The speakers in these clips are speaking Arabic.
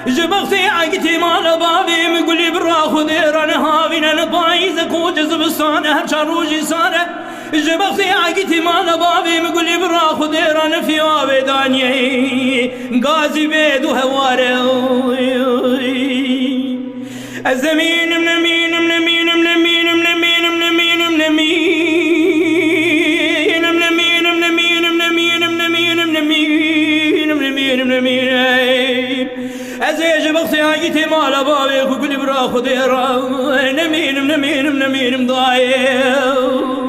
جبختي عقتي مال بابي مقولي براخو دير انا هافين انا بايزك وجذب الصانه شروجي صانه جبختي عقتي مال بابي مقولي براخو دير انا في وابي دانيي غازي بيد وهواره الزمين من مين من مين من مين من مين من مين من مين من مين من مين من مين من مين من مين من مين من مين أزيج بختي عقتي مال بابي وكل براخو ديرا نمين نمين نمين مضايق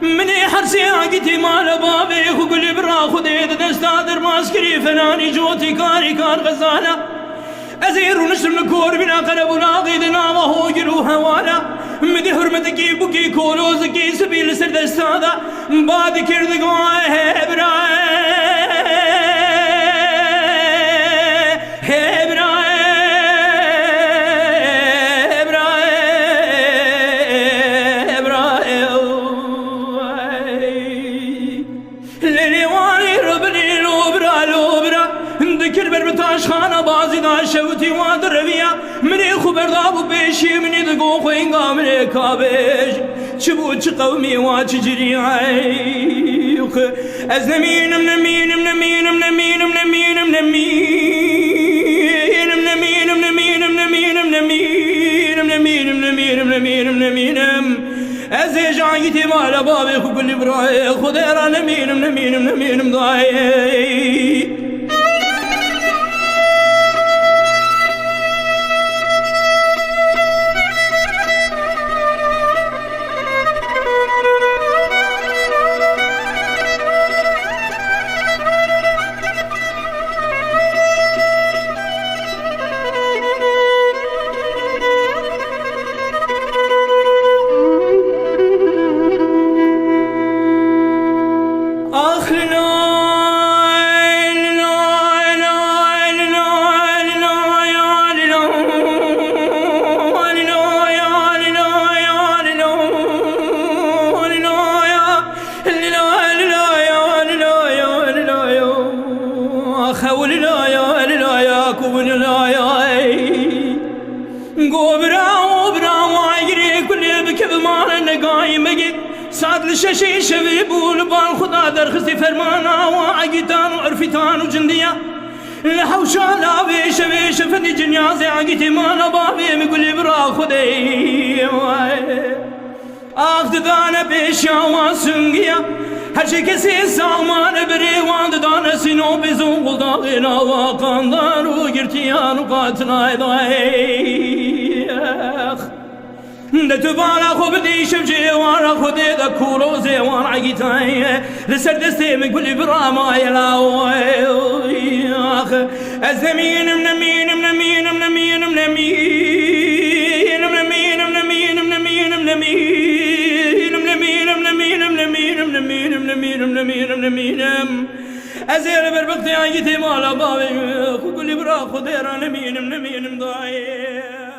مني حرسي عقتي مال بابي وقل براخو ديد دستادر ماسكري فناني جوتي كاري كار غزالة أزير ونشر الكور بنا قلب وناضيدنا وهو جروها وانا مدي حرمتكي بكي كولوزكي سبيل سرد استادا بعد كرد قواه خانه بازی داشتی و درویا منی خبر دابو بیشی منی دگو خوینگا منی کابش چبو چ قومی و چجری عیق از نمینم نمینم نمینم نمینم نمینم نمینم نمینم نمینم نمینم نمینم نمینم نمینم نمینم نمینم از جایتی مال بابی خوبی برای خدا را نمینم نمینم نمینم دای ششی شوی بول بال خدا در خستی فرمانا و عقیدان و عرفتان و جندیا لحوشان آوی شوی شفتی جنیاز عقیدی مانا بابی میگولی برا خودی آخد دانه پیشاوان سنگیا هرچه کسی سامان بری واند دانه سینو بزون قلداغینا و قاندان و گرتیان و قاتنای دای دتبالا خو بدي شبجي وانا خدي ذكورو زي وانا عقيتاي لسر دستي من كل براما يلاوي اخ الزمين منمين منمين منمين منمين منمين منمين منمين منمين منمين منمين منمين منمين منمين منمين ازير بربقتي عقيتي مالا بابي كل برا خدير منمين منمين مضايق